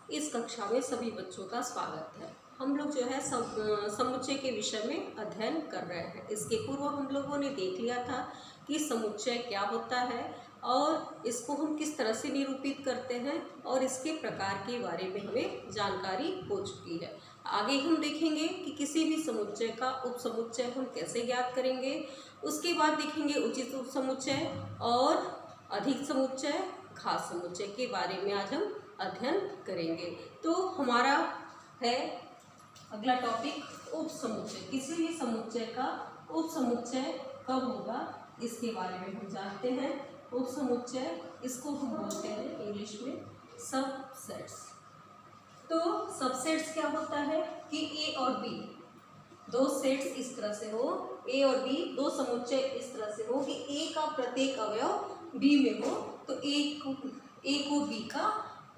इस कक्षा में सभी बच्चों का स्वागत है। हम लोग जो है समुच्चय के विषय में अध्ययन कर रहे हैं। इसके पूर्व हम लोगों ने देख लिया था कि समुच्चय क्या होता है और इसको हम किस तरह से निरूपित करते हैं और इसके प्रकार के बारे में हमें जानकारी हो चुकी है। आगे हम देखेंगे कि किसी भी समुच्चय का उपसमुच्चय हम कैसे ज्ञात करेंगे। उसके बाद देखेंगे उचित उपसमुच्चय और अधिक समुच्चय, खास समुच्चय के बारे में आज हम अध्ययन करेंगे। तो हमारा है अगला टॉपिक उपसमुच्चय। किसी भी समुच्चय का उपसमुच्चय कब होगा इसके बारे में हम जानते हैं। उपसमुच्चय इसको हम बोलते हैं इंग्लिश में सबसेट्स। तो सबसेट्स क्या होता है कि ए और बी दो सेट्स इस तरह से हो, ए और बी दो समुच्चय इस तरह से हो कि ए का प्रत्येक अवयव बी में हो, तो ए को बी का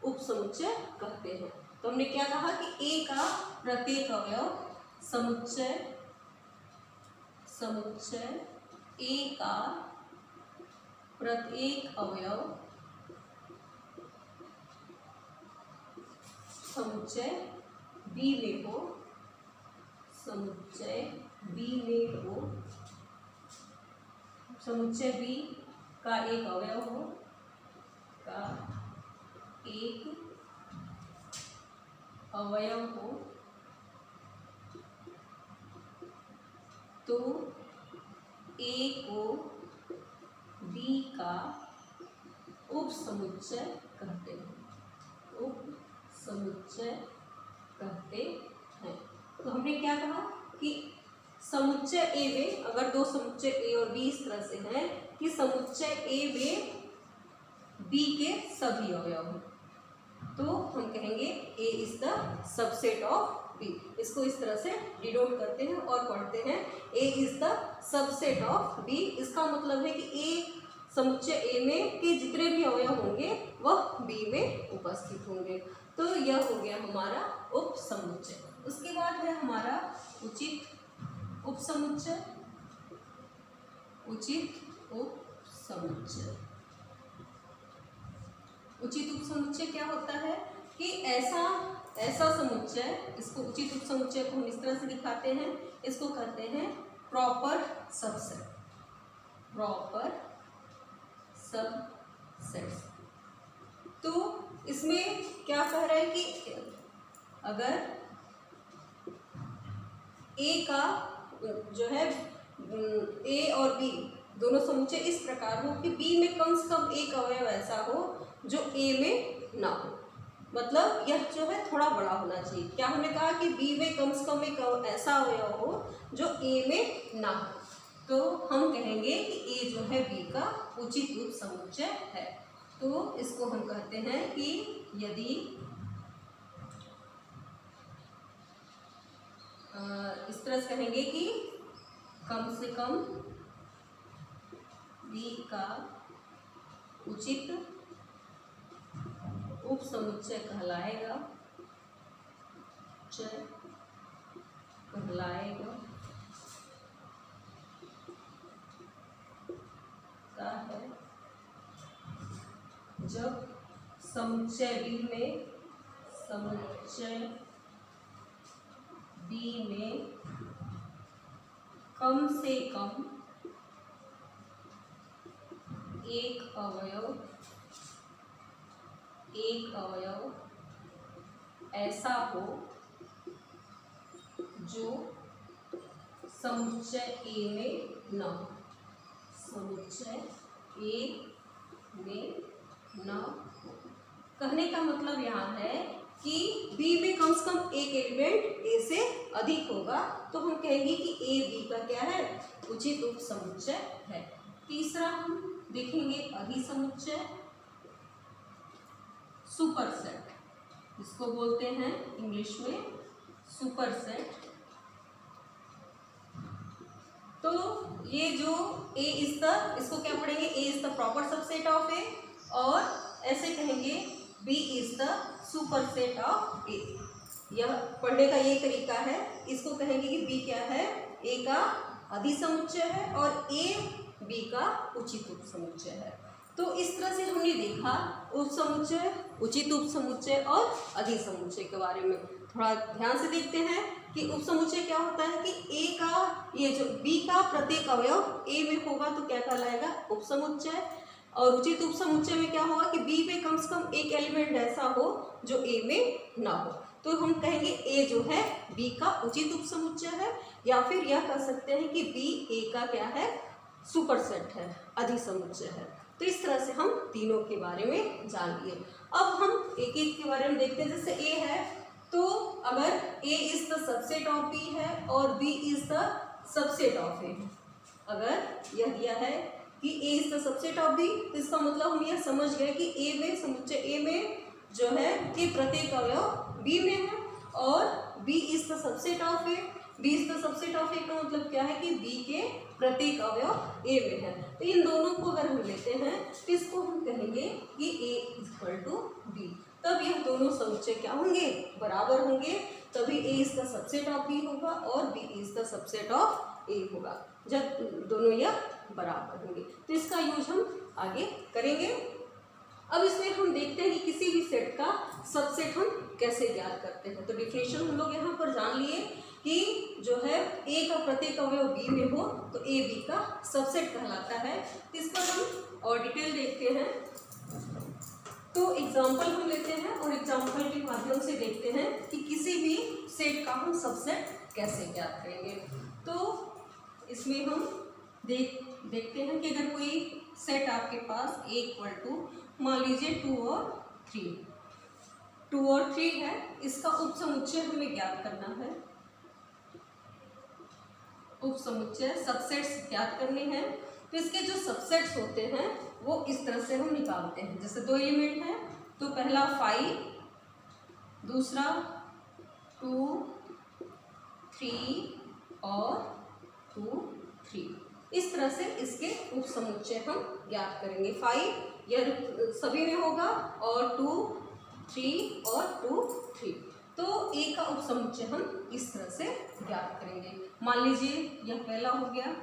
उपसमुच्चय कहते हैं। तो हमने क्या कहा कि ए का प्रत्येक अवयव समुच्चय ए का प्रत्येक अवयव समुच्चय बी में हो, समुच्चय बी का एक अवयव हो, तो ए को बी का उपसमुच्चय कहते हैं। तो हमने क्या कहा कि समुच्चय ए में अगर दो समुच्चय ए और बी इस तरह से हैं कि समुच्चय ए में बी के सभी अवयव हैं, तो हम कहेंगे A is the subset of B. इसको इस तरह से डिनोट करते हैं और पढ़ते हैं A is the subset of B. इसका मतलब है कि ए समुच्चय ए में के जितने भी अवयव होंगे वह बी में उपस्थित होंगे। तो यह हो गया हमारा उपसमुच्चय। उसके बाद है हमारा उचित उपसमुच्चय। उचित उपसमुच्चय क्या होता है कि ऐसा समुच्चय, इसको उचित उपसमुच्चय को हम इस तरह से दिखाते हैं, इसको कहते हैं प्रॉपर सबसेट। तो इसमें क्या कह रहा है कि अगर ए का जो है ए और बी दोनों समुच्चय इस प्रकार हो कि बी में कम से कम एक अवयव ऐसा हो जो ए में ना हो, मतलब यह जो है थोड़ा बड़ा होना चाहिए। क्या हमने कहा कि बी में कम से कम एक ऐसा अवयव हो जो ए में ना हो, तो हम कहेंगे कि ए जो है बी का उचित उपसमुच्चय है। तो इसको हम कहते हैं कि यदि इस तरह से कहेंगे कि कम से कम बी का उचित उपसमुच्चय कहलाएगा है जब समुच्चय बी में कम से कम एक अवयव ऐसा हो जो समुच्चय ए में न हो, कहने का मतलब यहाँ है कि बी में कम से कम एक एलिमेंट ए से अधिक होगा, तो हम कहेंगे कि ए बी का क्या है, उचित उपसमुच्चय है। तीसरा हम देखेंगे अधिसमुच्चय, सुपरसेट, इसको बोलते हैं इंग्लिश में सुपरसेट। तो ये जो ए इज द, इसको क्या पढ़ेंगे, A is the proper subset of A, और ऐसे कहेंगे B is the superset of A. यह पढ़ने का ये तरीका है। इसको कहेंगे कि बी क्या है, ए का अधिसमुच्चय है और ए बी का उचित उपसमुच्चय है। तो इस तरह से हमने देखा उपसमुच्चय, उचित उपसमुच्चय और अधिसमुच्चय के बारे में। थोड़ा ध्यान से देखते हैं कि उपसमुच्चय क्या होता है कि ए का, ये जो बी का प्रत्येक अवयव ए में होगा तो क्या कहलाएगा, उपसमुच्चय। और उचित उपसमुच्चय में क्या होगा कि बी में कम से कम एक एलिमेंट ऐसा हो जो ए में ना हो, तो हम कहेंगे ए जो है बी का उचित उपसमुच्चय है, या फिर यह कह सकते हैं कि बी ए का क्या है, सुपरसेट है, अधिसमुच्चय है। तो इस तरह से हम तीनों के बारे में जान लिए। अब हम एक एक के बारे में देखते हैं। जैसे ए है, तो अगर A is the subset of B है और B is the subset of A, अगर यह दिया है कि A is the subset of B, तो इसका मतलब हम यह समझ गए कि ए में, समुच्चय ए में जो है कि प्रत्येक अवयव बी में है, और B is the subset of A, B is the subset of A का मतलब क्या है कि बी के प्रत्येक अवयव ए में है। तो इन दोनों को अगर हम लेते हैं तो इसको हम कहेंगे कि A is equal to B, तब यह दोनों समुच्चय क्या होंगे, बराबर होंगे, तभी A is the subset of B होगा और B is the subset of A होगा, जब दोनों यह बराबर होंगे। तो इसका यूज हम आगे करेंगे। अब इसमें हम देखते हैं कि किसी भी सेट का सबसेट हम कैसे ज्ञात करते हैं। तो डिफिनेशन हम लोग यहाँ पर जान लिए कि जो है ए का प्रत्येक अवयव बी में हो तो ए बी का सबसेट कहलाता है। इस पर हम और डिटेल देखते हैं। तो एग्जाम्पल हम लेते हैं और एग्जाम्पल के माध्यम से देखते हैं कि किसी भी सेट का हम सबसेट कैसे ज्ञात करेंगे। तो इसमें हम देखते हैं कि अगर कोई सेट आपके पास ए इक्वल टू मान लीजिए 2 और 3 है, इसका उपसमुच्चय हमें ज्ञात करना है। उपसमुच्चय सबसेट्स ज्ञात करने हैं। तो इसके जो सबसेट्स होते हैं वो इस तरह से हम निकालते हैं। जैसे 2 एलिमेंट है तो पहला 5, दूसरा 2, 3 और 2, 3, इस तरह से इसके उपसमुच्चय हम ज्ञात करेंगे। 5 यह सभी में होगा और 2, 3 और 2, 3, तो ए का उपसमुच्चय हम इस तरह से ज्ञात करेंगे। मान लीजिए यह पहला हो गया।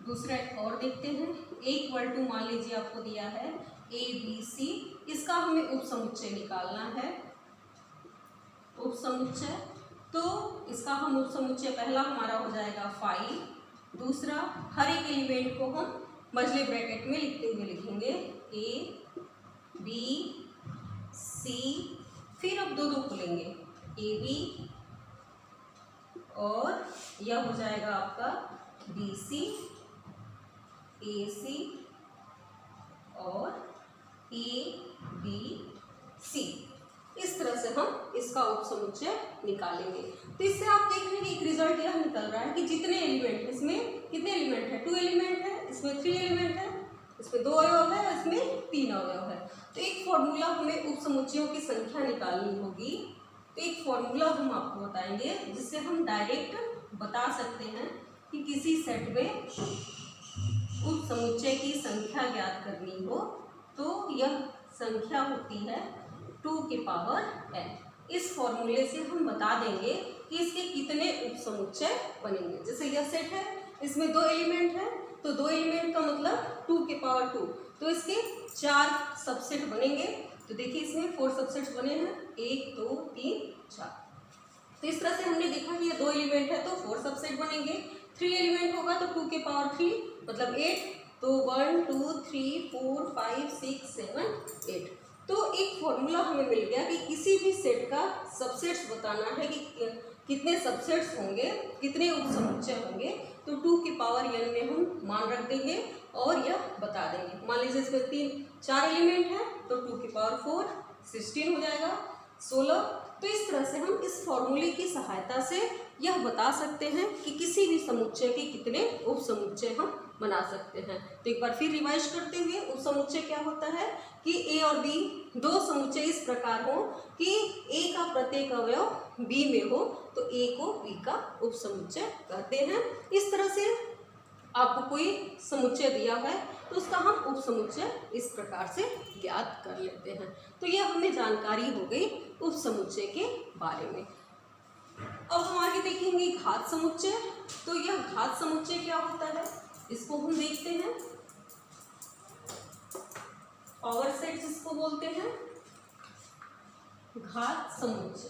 दूसरा और देखते हैं। ए इक्वल टू मान लीजिए आपको दिया है ए बी सी, इसका हमें उपसमुच्चय निकालना है। उपसमुच्चय, तो इसका हम उपसमुच्चय पहला हमारा हो जाएगा 5, दूसरा हर एक एलिमेंट को हम मझले ब्रैकेट में लिखते हुए लिखेंगे ए बी सी, फिर अब 2 खुलेंगे ए बी और यह हो जाएगा आपका बी सी, ए सी और ए बी सी। इस तरह से हम इसका उपसमुच्चय निकालेंगे। तो इससे आप देख रहे हैं कि एक रिजल्ट यह निकल रहा है कि जितने एलिमेंट, इसमें कितने एलिमेंट है, 2 एलिमेंट है, इसमें 3 एलिमेंट है, इसमें 2 अवयव है, इसमें 3 अवयव है। तो एक फॉर्मूला हमें उपसमुच्चयों की संख्या निकालनी होगी। तो एक फॉर्मूला हम आपको बताएंगे जिससे हम डायरेक्ट बता सकते हैं कि किसी सेट में उपसमुच्चय की संख्या ज्ञात करनी हो तो यह संख्या होती है 2 की पावर n। इस फॉर्मूले से हम बता देंगे कि इसके कितने उपसमुच्चय बनेंगे। जैसे यह सेट है, इसमें 2 एलिमेंट है, तो 2 एलिमेंट का मतलब 2 की पावर 2, तो इसके 4 सबसेट बनेंगे। तो देखिए इसमें 4 सबसेट्स बने हैं, 1 2 3 4। तो इस तरह से हमने देखा कि ये 2 एलिमेंट है तो 4 सबसेट बनेंगे। 3 एलिमेंट होगा तो 2 के पावर 3 मतलब 8, तो 1 2 3 4 5 6 7 8। तो एक फॉर्मूला हमें मिल गया कि किसी भी सेट का सबसेट्स बताना है कि कितने सबसेट्स होंगे, कितने उपसमुच्चय होंगे। तो 2 की पावर n में हम मान रख देंगे और यह बता देंगे। मान लीजिए इसमें 4 एलिमेंट है तो 2 की पावर 4 16 हो जाएगा, 16। तो इस तरह से हम इस फॉर्मूले की सहायता से यह बता सकते हैं कि किसी भी समुच्चय के कितने उपसमुच्चय हम बना सकते हैं। तो एक बार फिर रिवाइज करते हुए, उपसमुच्चय क्या होता है कि ए और बी 2 समुच्चय इस प्रकार हो कि ए का प्रत्येक अवयव बी में हो तो ए को बी का उपसमुच्चय कहते हैं। इस तरह से आपको कोई समुच्चय दिया है तो उसका हम उपसमुच्चय इस प्रकार से ज्ञात कर लेते हैं। तो यह हमें जानकारी हो गई उपसमुच्चय के बारे में। अब हम आगे देखेंगे घात समुच्चय। तो यह घात समुच्चय क्या होता है इसको हम देखते हैं। पावर सेट जिसको बोलते हैं, घात समुच्चय,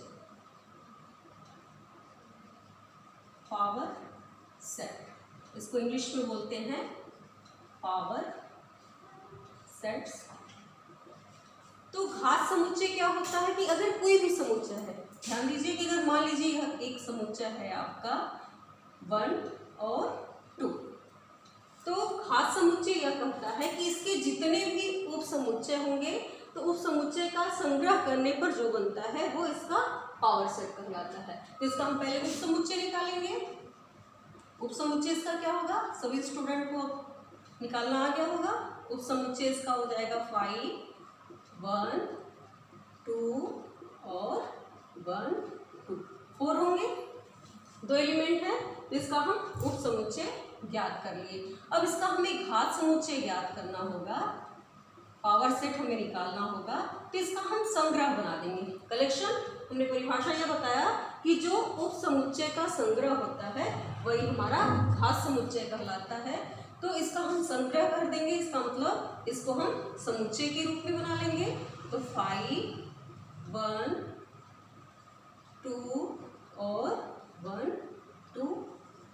पावर सेट, इसको इंग्लिश में बोलते हैं पावर सेट्स। तो घात समुच्चय क्या होता है कि अगर कोई भी समुच्चय है, ध्यान दीजिए कि अगर मान लीजिए यह एक समुच्चय है आपका 1 और 2, तो घात समुच्चय यह कहता है कि इसके जितने भी उप समुच्चय होंगे तो उप समुच्चय का संग्रह करने पर जो बनता है वो इसका पावर सेट कहलाता है। तो इसका हम पहले उप समुच्चय निकालेंगे। उप समुच्चय इसका क्या होगा, सभी स्टूडेंट को निकालना आ गया होगा। उप समुच्चय इसका हो जाएगा 5, 1, 2 और 1, 2, 4 होंगे, 2 एलिमेंट है, तो इसका हम उप समुच्चय ज्ञात कर लिए। अब इसका हमें घात समुच्चय ज्ञात करना होगा, पावर सेट हमें निकालना होगा, तो इसका हम संग्रह बना देंगे। कलेक्शन, हमने परिभाषा यह बताया कि जो उप समुच्चय का संग्रह होता है वही हमारा घात समुच्चय कहलाता है। तो इसका हम संग्रह कर देंगे, इसका मतलब इसको हम समुच्चय के रूप में बना लेंगे। तो 5, 1, 2 और 1, 2,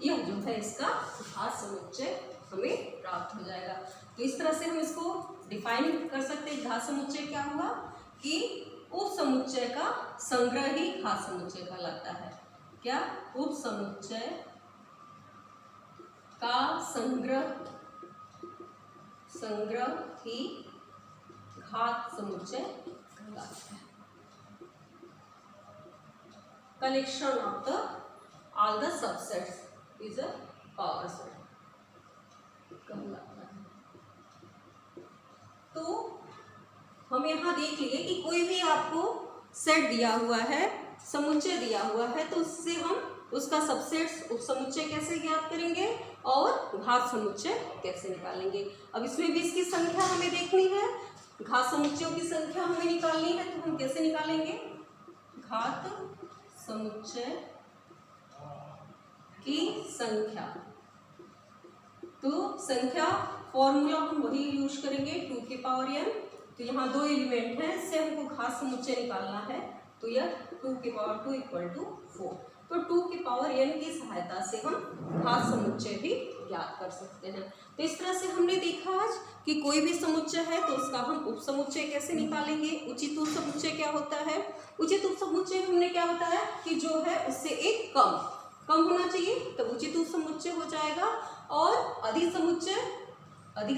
यह जो है इसका घात समुच्चय हमें प्राप्त हो जाएगा। तो इस तरह से हम इसको डिफाइन कर सकते हैं। घात समुच्चय क्या हुआ कि उप समुच्चय का संग्रह ही घात समुच्चय कहलाता है। क्या, उप समुच्चय का संग्रह ही घात समुच्चय कहलाता है। Collection of the all the subsets is a power set कहलाता है। तो हम यहाँ देख लिए कि कोई भी आपको सेट दिया हुआ है, समुच्चय दिया हुआ है, तो उससे हम उसका सबसेट्स उप समुच्चय कैसे ज्ञात करेंगे और घात समुच्चय कैसे निकालेंगे। अब इसमें भी इसकी संख्या हमें देखनी है, घात समुच्चयों की संख्या हमें निकालनी है। तो हम कैसे निकालेंगे, घात समुच्चय की संख्या, तो संख्या फॉर्मूला हम वही यूज करेंगे 2 की पावर n। तो यहाँ 2 एलिमेंट हैं, इससे हमको घात समुच्चय निकालना है, तो यह 2 की पावर 2 इक्वल टू 4। तो 2 की पावर n की सहायता से हम घात समुच्चय भी ज्ञात कर सकते हैं। तो इस तरह से हमने देखा आज कि कोई भी समुच्चय है तो उसका हम उप समुच्चय कैसे निकालेंगे, उचित उप समुच्चय क्या होता है। उचित उप समुच्चय हमने क्या बताया कि जो है उससे एक कम होना चाहिए तो उचित उप समुच्चय हो जाएगा। और अधिक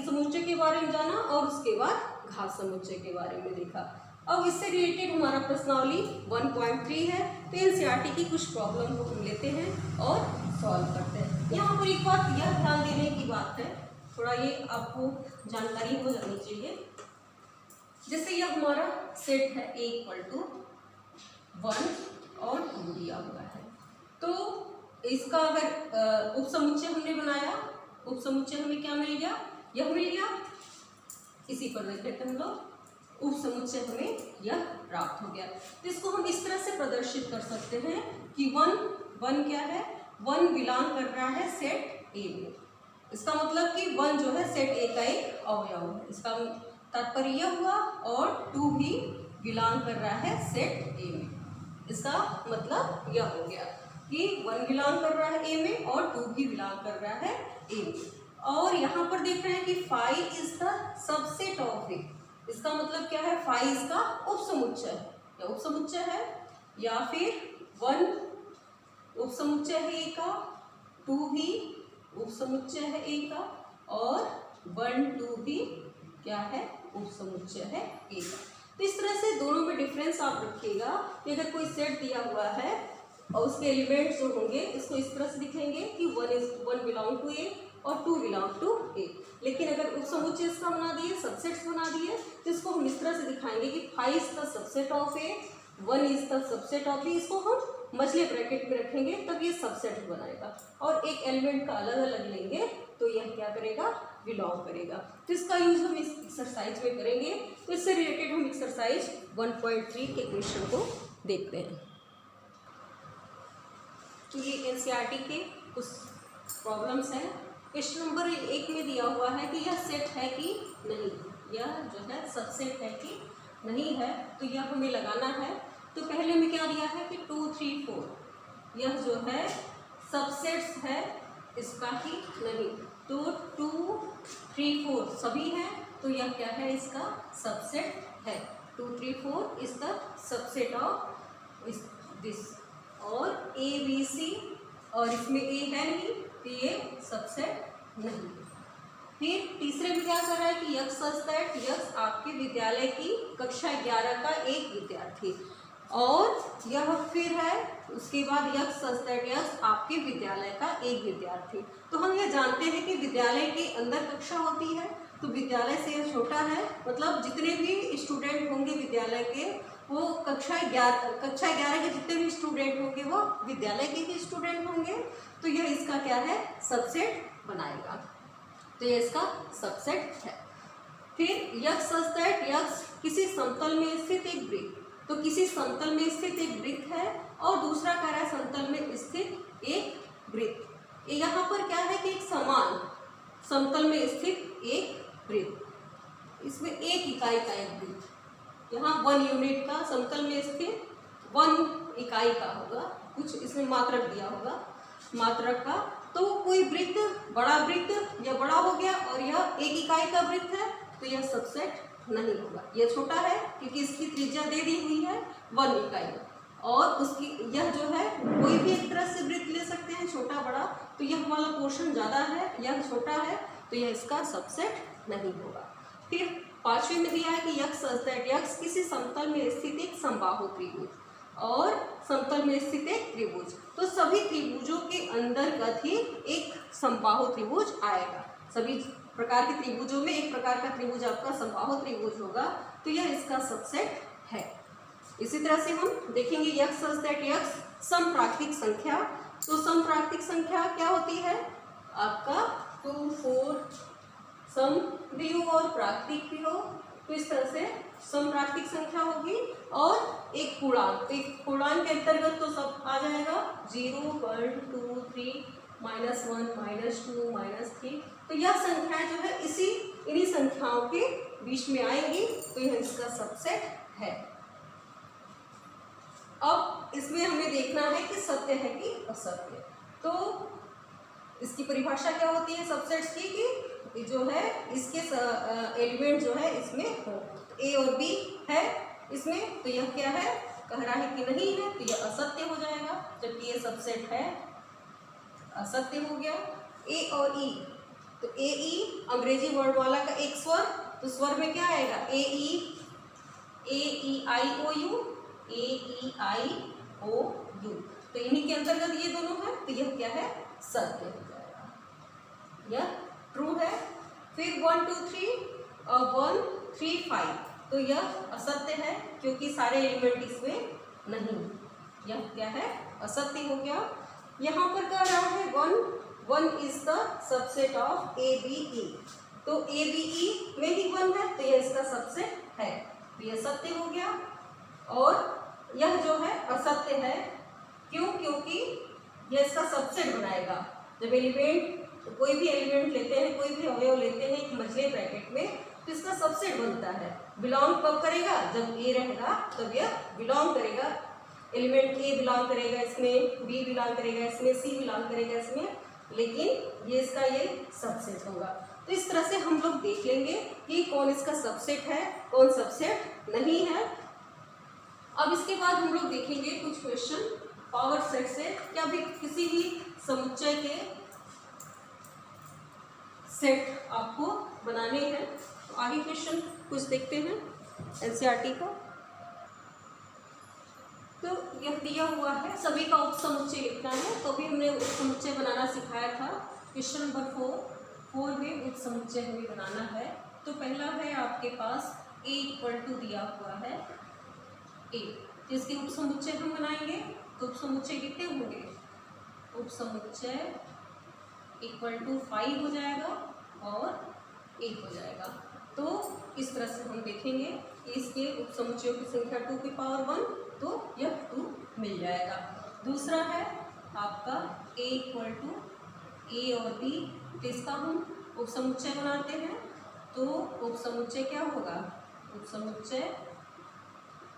समुच्चय के बारे में जाना और उसके बाद घात समुच्चय के बारे में देखा। अब इससे रिलेटेड हमारा प्रश्नावली 1.3 है। तो एनसीईआरटी की कुछ प्रॉब्लम को हम लेते हैं और सॉल्व करते हैं। यहाँ पर एक बात यह ध्यान देने की बात है, थोड़ा ये आपको जानकारी हो जानी चाहिए। जैसे यह हमारा सेट है A इक्वल टू 1 और 2 दिया हुआ है, तो इसका अगर उप समुच्चय हमने बनाया, उप समुच्चय हमें क्या मिल गया, यह मिल गया। इसी पर देख लेते हैं हम लोग, उप समुच्चय हमें यह प्राप्त हो गया। तो इसको हम इस तरह से प्रदर्शित कर सकते हैं कि 1 क्या है, 1 बिलोंग कर रहा है सेट ए में। इसका मतलब कि 1 जो है सेट ए का एक अवयव है, इसका तात्पर्य यह हुआ। और 2 भी बिलोंग कर रहा है सेट ए में, इसका मतलब यह हो गया कि 1 बिलोंग कर रहा है ए में और 2 भी बिलोंग कर रहा है ए में। और यहाँ पर देख रहे हैं कि 5 इज द सबसेट ऑफ ए, इसका मतलब क्या है, 5 इसका उप समुच्चय है, या उप समुच्चय है, या फिर 1 उप समुच्चय है ए का, 2 भी उप समुच्चय है ए का, और 1, 2 भी क्या है, उप समुच्चय है ए का। तो इस तरह से दोनों में डिफरेंस आप रखिएगा कि अगर कोई सेट दिया हुआ है और उसके एलिमेंट्स जो होंगे इसको इस तरह से दिखेंगे कि 1 बिलोंग टू ए और 2 बिलोंग टू ए। लेकिन अगर उप समुच्चय इसका बना दिए, सबसेट्स बना दिए, तो इसको हम इस तरह से दिखाएंगे कि 5 is the subset of A, 1 is the subset of A. इसको हम मछली ब्रैकेट में रखेंगे तब ये सबसेट बनाएगा, और एक एलिमेंट का अलग अलग लेंगे तो यह क्या करेगा, बिलोंग करेगा। तो इसका यूज हम इस एक्सरसाइज में करेंगे। तो इससे रिलेटेड हम एक्सरसाइज 1.3 के क्वेश्चन को देखते हैं। तो ये एनसीईआरटी के कुछ प्रॉब्लम्स हैं। क्वेश्चन नंबर 1 में दिया हुआ है कि यह सेट है कि नहीं, यह जो है सबसेट है कि नहीं है, तो यह हमें लगाना है। तो पहले में क्या दिया है कि 2, 3, 4 यह जो है सबसेट्स है इसका ही नहीं, तो 2, 3, 4 सभी हैं, तो यह क्या है इसका सबसेट है। 2, 3, 4 is the subset of this. और A, B, C और इसमें A है नहीं तो ये सबसेट नहीं। फिर तीसरे में क्या कर रहा है कि यक्स सच दैट यक्स आपके विद्यालय की कक्षा 11 का एक विद्यार्थी, और यह फिर है उसके बाद यक्स सच दैट यक्स आपके विद्यालय का एक विद्यार्थी। तो हम यह जानते हैं कि विद्यालय के अंदर कक्षा होती है, तो विद्यालय से यह छोटा है, मतलब जितने भी स्टूडेंट होंगे विद्यालय के वो कक्षा 11 के जितने भी स्टूडेंट होंगे वो विद्यालय के ही स्टूडेंट होंगे, तो यह इसका क्या है सबसेट बनाएगा, तो यह इसका सबसेट है। फिर यक्स सच दैट यक्स किसी समतल में स्थित एक वृत्त, तो किसी समतल में स्थित एक वृत्त है और दूसरा कह रहा है समतल में स्थित एक वृत्त। यहाँ पर क्या है कि एक समान समतल में स्थित एक वृत्त, इसमें एक इकाई का एक वृत्त, यहाँ 1 यूनिट का समतल में स्थित 1 इकाई का होगा, कुछ इसमें मात्रक दिया होगा मात्रक का, तो कोई वृत्त बड़ा वृत्त या बड़ा हो गया और यह 1 इकाई का वृत्त है तो यह सबसेट नहीं होगा। यह छोटा है क्योंकि इसकी त्रिज्या दे दी हुई है 1 इकाई, और उसकी यह जो है कोई भी एक तरह से वृत्त ले सकते हैं छोटा बड़ा, तो यह वाला पोर्शन ज़्यादा है यह छोटा है तो यह इसका सबसेट नहीं होगा। फिर पांचवी में दिया है कि यक्स सच दैट यक्स किसी समतल में स्थित एक समबाहु त्रिभुज और समतल में स्थित एक त्रिभुज, तो सभी त्रिभुजों के अंतर्गत ही एक समबाहु त्रिभुज आएगा। सभी प्रकार के त्रिभुजों में एक प्रकार का त्रिभुज आपका समबाहु त्रिभुज होगा, तो यह इसका सबसेट है। इसी तरह से हम देखेंगे यक्स सच दैट यक्स समप्राकृतिक संख्या, तो समप्राकृतिक संख्या क्या होती है आपका 2, 4 सम भी हो और प्राकृतिक भी हो, तो इस तरह से समप्राकृतिक संख्या होगी। और एक पूर्णांक, एक पूर्णांक के अंतर्गत तो सब आ जाएगा 0, 1, 2, 3, -1, -2, -3, तो यह संख्याएं जो है इन्हीं संख्याओं के बीच में आएंगी, तो यह इसका सबसेट है। अब इसमें हमें देखना है कि सत्य है कि असत्य, तो इसकी परिभाषा क्या होती है सबसेट्स की कि जो है इसके एलिमेंट जो है इसमें हो, तो A और B है इसमें, तो यह क्या है कह रहा है कि नहीं है तो यह असत्य हो जाएगा, जबकि ये सबसेट है असत्य हो गया। A और E, तो A E अंग्रेजी वर्णमाला का एक स्वर, तो स्वर में क्या आएगा A E I O U A E I O U, तो इन्हीं के अंतर्गत ये दोनों है, तो यह क्या है सत्य हो जाएगा, यह ट्रू है। फिर 1, 2, 3 और 1, 3, 5, तो यह असत्य है क्योंकि सारे एलिमेंट इसमें नहीं, यह क्या है असत्य हो गया। यहाँ पर कह रहा है 1 is the subset of ABE, तो ABE में ही 1 है तो यह इसका सबसेट है, तो यह सत्य हो गया। और यह जो है असत्य है, क्यों? क्योंकि यह इसका सबसेट बनाएगा। जब एलिमेंट कोई भी एलिमेंट लेते हैं, कोई भी अवयव लेते हैं एक मझले ब्रैकेट में, तो इसका सबसेट बनता है। बिलोंग कब करेगा? जब A रहेगा तब यह बिलोंग करेगा, एलिमेंट A बिलोंग करेगा इसमें, B बिलोंग करेगा इसमें, C बिलोंग करेगा इसमें, लेकिन ये इसका ये सबसेट होगा। तो इस तरह से हम लोग देख लेंगे कि कौन इसका सबसेट है, कौन सबसेट नहीं है। अब इसके बाद हम लोग देखेंगे कुछ क्वेश्चन पावर सेट से, क्या भी किसी भी समुच्चय के सेट आपको बनाने हैं। तो आगे क्वेश्चन कुछ देखते हैं एनसीईआरटी का। तो यह दिया हुआ है सभी का उपसमुच्चय लिखना है, तो अभी हमने उपसमुच्चय बनाना सिखाया था। क्वेश्चन नंबर 4 में उपसमुच्चय हमें बनाना है। तो पहला है आपके पास A = दिया हुआ है A, जिसके उपसमुच्चय हम बनाएंगे। तो उपसमुच्चय कितने होंगे? उपसमुच्चय = 5 हो जाएगा और 1 हो जाएगा। तो इस तरह से हम देखेंगे इसके उपसमुच्चयों की संख्या 2 की पावर 1, तो यह 2 मिल जाएगा। दूसरा है आपका A = A और B, तो इसका हम उपसमुच्चय बनाते हैं। तो उपसमुच्चय क्या होगा? उपसमुच्चय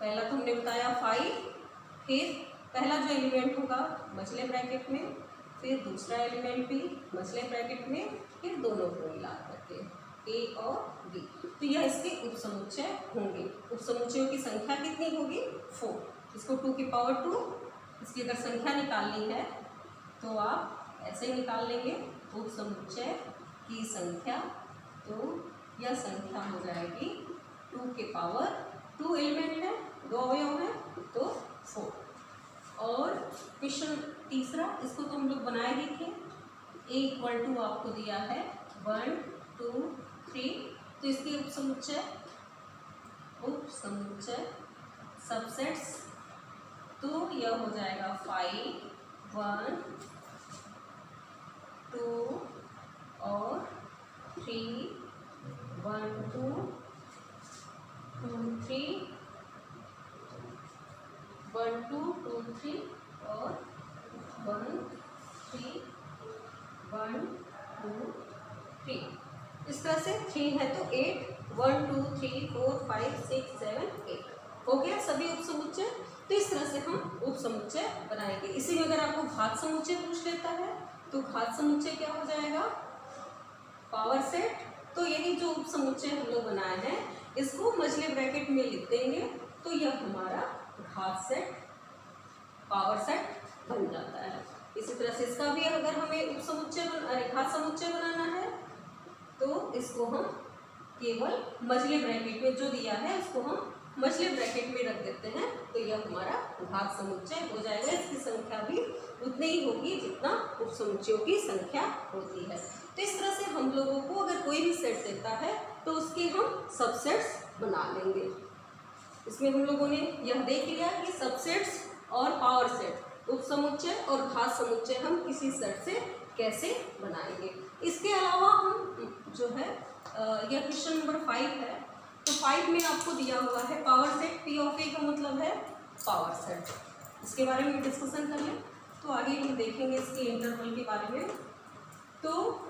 पहला तो हमने बताया 5, फिर पहला जो एलिमेंट होगा मछले ब्रैकेट में, फिर दूसरा एलिमेंट भी मछले ब्रैकेट में, फिर दोनों को मिला करके ए और बी। तो यह इसके उपसमुच्चय होंगे। उपसमुच्चयों की संख्या कितनी होगी? 4। इसको 2 की पावर 2, इसकी अगर संख्या निकालनी है तो आप ऐसे ही निकाल लेंगे उपसमुच्चय की संख्या। तो यह संख्या हो जाएगी 2 के पावर 2 एलिमेंट है, 2 अवयव है तो 4। और क्वेश्चन तीसरा, इसको तो हम लोग बनाए ही थे। a = आपको दिया है 1 2 3, तो इसकी उपसमुच्चय सबसेट्स, तो यह हो जाएगा 5 1 2 और 3 1 2 2 3 1 2 2 3 और 1 3 1 2 3। इस तरह से 3 है तो 8 1 2 3 4 5 6 7 8 हो गया सभी उपसमुच्चय। तो इस तरह से हम उपसमुच्चय बनाएंगे। इसी में अगर आपको घात समुच्चय पूछ लेता है तो घात समुच्चय क्या हो जाएगा? Power set. तो यही जो उपसमुच्चय हम लोग बनाए हैं इसको मछले ब्रैकेट में लिख देंगे तो यह हमारा घात सेट, पावर सेट बन जाता है। इसी तरह से इसका भी अगर हमें घात समुच्चय बनाना है तो इसको हम केवल मछले ब्रैकेट में जो दिया है उसको हम मछले ब्रैकेट में रख देते हैं तो यह हमारा घात समुच्चय हो जाएगा। इसकी संख्या भी उतनी ही होगी जितना उपसमुच्चयों की संख्या होती है। तो इस तरह से हम लोगों को अगर कोई भी सेट देता है तो उसके हम सबसेट्स बना लेंगे। इसमें हम लोगों ने यह देख लिया कि सबसेट्स और पावर सेट, उपसमुच्चय और घात समुच्चय हम किसी सेट से कैसे बनाएंगे। इसके अलावा हम जो है यह क्वेश्चन नंबर 5 है, तो 5 में आपको दिया हुआ है power set. P of A का मतलब है पावर सेट। इसके बारे में डिस्कशन कर लें तो आगे हम देखेंगे इसके इंटरवल के बारे में। तो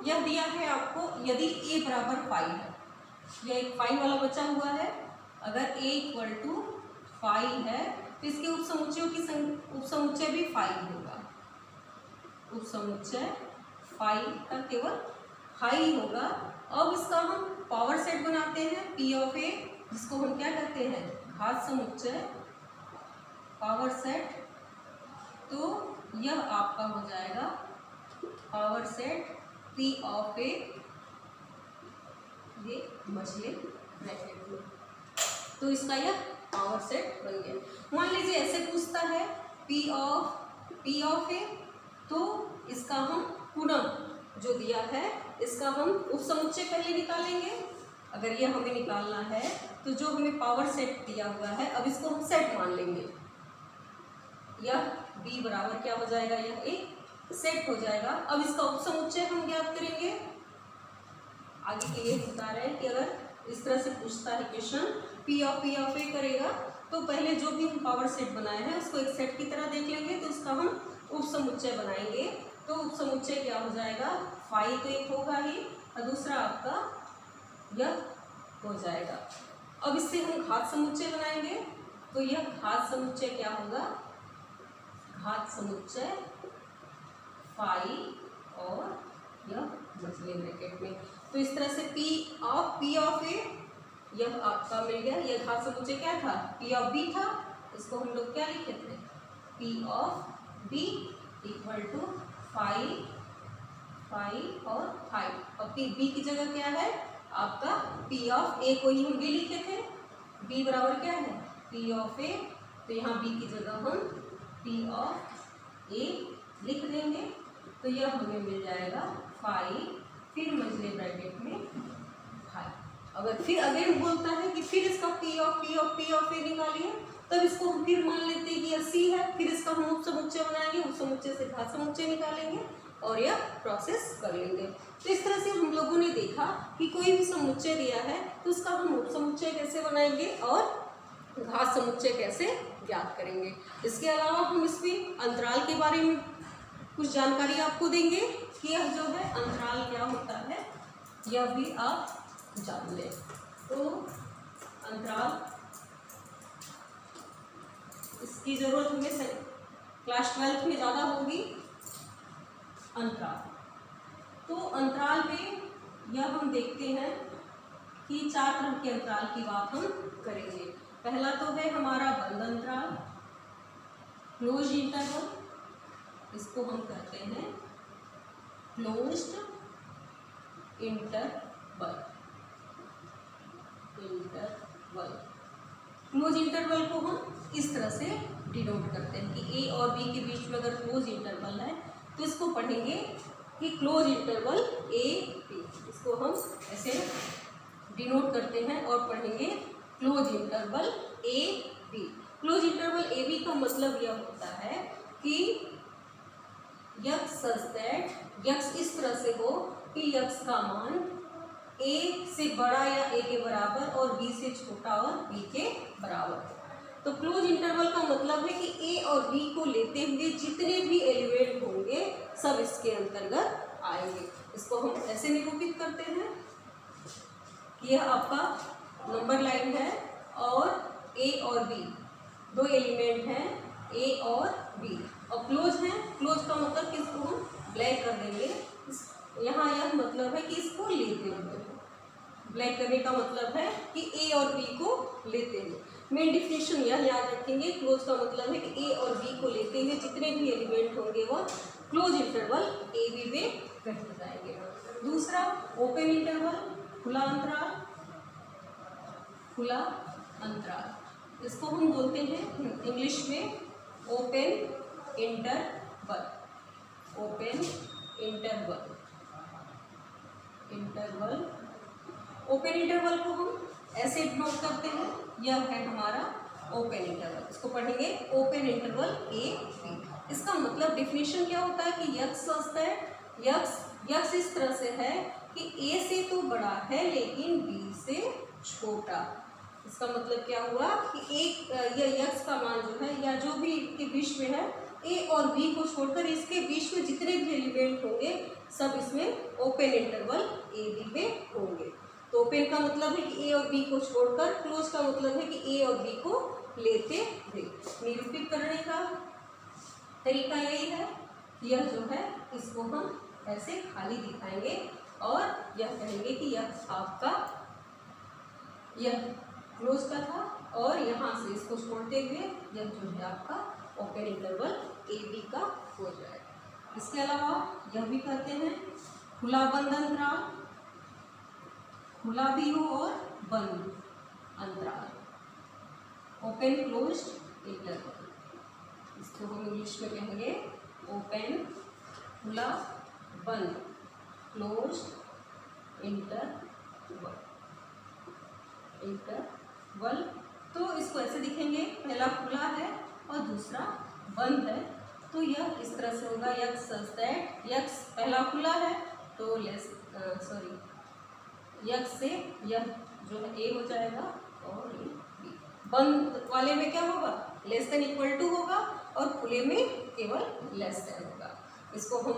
यह दिया है आपको, यदि A बराबर 5 है, यह एक 5 वाला बचा हुआ है, अगर A = 5 है तो इसके उपसमुच्चय भी 5 होगा। उपसमुच्चय 5 का केवल 5 होगा। अब इसका हम पावर सेट बनाते हैं P ऑफ A, जिसको हम क्या कहते हैं? घात समुच्चय, पावर सेट। तो यह आपका हो जाएगा power set P of A, ये मछले ब्रैकेट में। तो इसका यह पावर सेट बन गया। मान लीजिए ऐसे पूछता है P ऑफ A, तो इसका हम पुनः जो दिया है इसका हम उपसमुच्चय पहले निकालेंगे। अगर यह हमें निकालना है तो जो हमें पावर सेट दिया हुआ है अब इसको हम सेट मान लेंगे। यह B बराबर क्या हो जाएगा? यह एक सेट हो जाएगा। अब इसका उपसमुच्चय हम ज्ञात करेंगे। आगे के लिए बता रहे हैं कि अगर इस तरह से पूछता है क्वेश्चन P ऑफ A करेगा तो पहले जो भी हम पावर सेट बनाए हैं उसको एक सेट की तरह देख लेंगे, तो उसका हम उपसमुच्चय बनाएंगे। तो उपसमुच्चय क्या हो जाएगा? 5 तो एक होगा ही और दूसरा आपका यह हो जाएगा। अब इससे हम घात समुच्चय बनाएंगे तो यह घात समुच्चय क्या होगा? घात समुच्चय 5 और यह मछले ब्रैकेट में। तो इस तरह से P ऑफ A यह आपका मिल गया। यह घात समुच्चय क्या था? P ऑफ B था। इसको हम लोग क्या लिखे थे? P ऑफ B = 5 और 5। अब B की जगह क्या है आपका? P ऑफ A को ही हम B लिखे थे। B बराबर क्या है? P of A। तो यहाँ B की जगह हम P ऑफ A लिख देंगे तो यह हमें मिल जाएगा 5, फिर मछले ब्रैकेट में 5। अगर फिर अगेन बोलता है कि फिर इसका P ऑफ A निकालिए, तब इसको हम फिर मान लेते हैं कि यह C है, फिर इसका हम उपसमुच्चय बनाएंगे, उपसमुच्चय से घात समुच्चय निकालेंगे और यह प्रोसेस कर लेंगे। तो इस तरह से हम लोगों ने देखा कि कोई भी समुच्चय दिया है तो उसका हम उपसमुच्चय कैसे बनाएंगे और घात समुच्चय कैसे ज्ञात करेंगे। इसके अलावा हम इसमें अंतराल के बारे में कुछ जानकारी आपको देंगे कि यह जो है अंतराल क्या होता है, यह भी आप जान लें। तो अंतराल, इसकी ज़रूरत हमें क्लास 12th में ज़्यादा होगी। अंतराल, तो अंतराल में यह हम देखते हैं कि 4 तरह के अंतराल की बात हम करेंगे। पहला तो है हमारा बंद अंतराल, क्लोज इंटरवल, इसको हम कहते हैं क्लोज्ड इंटरवल। क्लोज इंटरवल को हम इस तरह से डिनोट करते हैं कि ए और बी के बीच में अगर क्लोज इंटरवल है तो इसको पढ़ेंगे कि क्लोज इंटरवल ए बी, इसको हम ऐसे डिनोट करते हैं और पढ़ेंगे close interval A B. Close interval A B का मतलब यह होता है कि यक्स सच दैट, यक्स इस तरह से हो कि यक्स का मान ए से बड़ा या ए के बराबर और बी से छोटा और बी के बराबर। तो क्लोज इंटरवल का मतलब है कि ए और बी को लेते हुए जितने भी एलिमेंट होंगे सब इसके अंतर्गत आएंगे। इसको हम ऐसे निरूपित करते हैं कि यह आपका नंबर लाइन है और ए और बी दो एलिमेंट हैं, ए और बी, और क्लोज है। क्लोज का मतलब कि इसको हम ब्लैक कर देंगे। यहाँ यह मतलब है कि इसको लेते हुए, ब्लैक करने का मतलब है कि ए और बी को लेते हुए। मेन डिफिनेशन यह याद रखेंगे, क्लोज का मतलब है कि ए और बी को लेते हुए जितने भी एलिमेंट होंगे वह क्लोज इंटरवल ए बी में कहे जाएंगे। दूसरा ओपन इंटरवल, खुला अंतराल, खुला अंतराल, इसको हम बोलते हैं इंग्लिश में open interval. Open interval, interval, open interval को हम ऐसे डिनोट करते हैं, यह है हमारा ओपन इंटरवल। इसको पढ़ेंगे ओपन इंटरवल ए बी। इसका मतलब डिफिनेशन क्या होता है कि यक्स होता है, यक्स इस तरह से है कि ए से तो बड़ा है लेकिन बी से छोटा। इसका मतलब क्या हुआ कि एक यह यक्स का मान जो है या जो भी के बीच में है, ए और बी को छोड़कर इसके बीच में जितने भी एलिमेंट होंगे सब इसमें ओपन इंटरवल ए बी में होंगे। तो ओपन का मतलब है कि ए और बी को छोड़कर, क्लोज का मतलब है कि ए और बी को लेते हुए। निरूपित करने का तरीका यही है, यह जो है इसको हम ऐसे खाली दिखाएंगे और यह कहेंगे कि यह आपका यह क्लोज का था और यहाँ से इसको छोड़ते हुए यह जो है आपका ओपन इंटरवल ए बी का हो जाएगा। इसके अलावा यह भी करते हैं खुला बंद अंतराल, खुला भी हो और बंद अंतराल, ओपन क्लोज्ड इंटरवल। इसको हम इंग्लिश में कहेंगे ओपन, खुला, बंद, क्लोज्ड इंटरवल। इंटरवल तो इसको ऐसे दिखेंगे, पहला खुला है और दूसरा बंद है, तो यह इस तरह से होगा यक्स सच दैट, यक्स पहला खुला है तो यक्स से यह जो है ए हो जाएगा और ये बी। बंद वाले में क्या होगा, लेस देन इक्वल टू होगा और खुले में केवल लेस देन होगा। इसको हम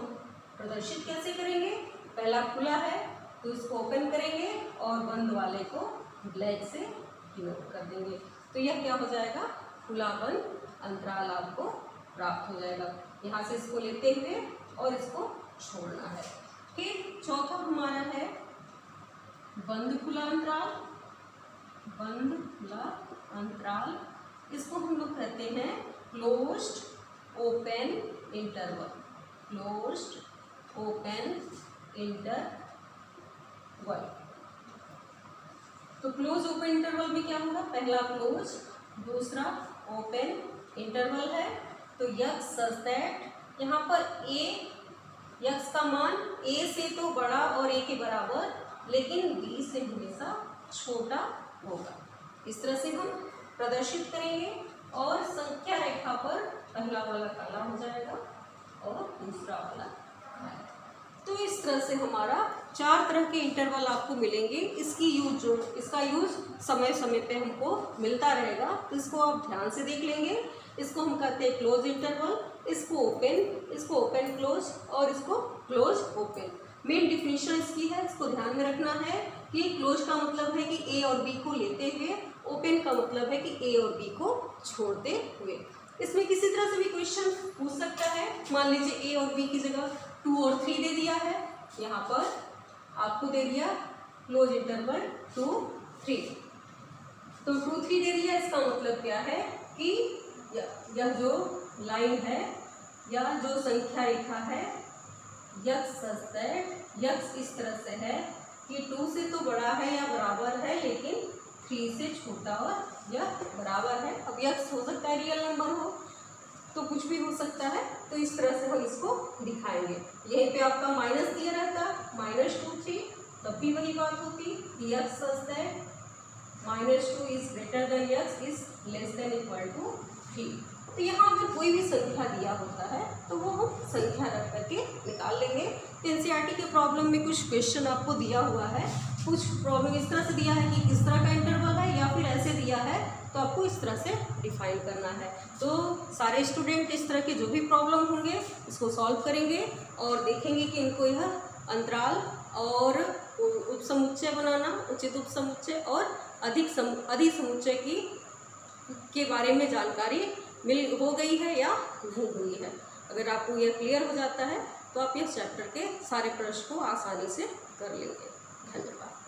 प्रदर्शित कैसे करेंगे, पहला खुला है तो इसको ओपन करेंगे और बंद वाले को ब्लैक से डिनोट कर देंगे, तो यह क्या हो जाएगा, खुला बंद अंतराल आपको प्राप्त हो जाएगा। यहाँ से इसको लेते हुए और इसको छोड़ना है। फिर चौथा हमारा है बंद खुला अंतराल, बंद खुला अंतराल, इसको हम लोग कहते हैं closed open interval, closed open interval. तो क्लोज ओपन इंटरवल में क्या होगा, पहला क्लोज, दूसरा ओपन इंटरवल है, तो यक्स सच दैट यहाँ पर ए, यक्स का मान ए से तो बड़ा और ए के बराबर लेकिन बी से हमेशा छोटा होगा। इस तरह से हम प्रदर्शित करेंगे और संख्या रेखा पर पहला वाला काला हो जाएगा और दूसरा वाला काला। तो इस तरह से हमारा 4 तरह के इंटरवल आपको मिलेंगे। इसका यूज समय समय पे हमको मिलता रहेगा, तो इसको आप ध्यान से देख लेंगे। इसको हम कहते हैं क्लोज इंटरवल, इसको ओपन क्लोज और इसको क्लोज ओपन। मेन डिफिनीशन इसकी है, इसको ध्यान में रखना है कि क्लोज का मतलब है कि ए और बी को लेते हुए, ओपन का मतलब है कि ए और बी को छोड़ते हुए। इसमें किसी तरह से भी क्वेश्चन पूछ सकता है। मान लीजिए ए और बी की जगह 2 और 3 दे दिया है, यहाँ पर आपको दे दिया क्लोज इंटरवल 2, 3, तो 2, 3 दे दिया। इसका मतलब क्या है कि यह जो लाइन है या जो संख्या रेखा है यक्स सच दैट यक्स इस तरह से है कि 2 से तो बड़ा है या बराबर है, लेकिन 3 से छोटा और यह बराबर है। अब यक्स हो सकता है रियल नंबर हो, तो कुछ भी हो सकता है, तो इस तरह से हम इसको दिखाएंगे। यहीं पे आपका माइनस दिया रहता -2, 3, तब भी वही बात होती कि X such that -2 is greater than X is less than equal to 3। तो यहाँ अगर कोई भी संख्या दिया होता है तो वो हम संख्या रख करके निकाल लेंगे। एनसीईआरटी के प्रॉब्लम में कुछ क्वेश्चन आपको दिया हुआ है, कुछ प्रॉब्लम इस तरह से दिया है कि किस तरह का इंटरवल है, या फिर ऐसे दिया है तो आपको इस तरह से डिफाइन करना है। तो सारे स्टूडेंट इस तरह के जो भी प्रॉब्लम होंगे इसको सॉल्व करेंगे और देखेंगे कि इनको यह अंतराल और उपसमुच्चय बनाना, उचित उपसमुच्चय और अधिक समुच्चय के बारे में जानकारी हो गई है या नहीं हुई है। अगर आपको यह क्लियर हो जाता है तो आप इस चैप्टर के सारे प्रश्न को आसानी से कर लेंगे। धन्यवाद।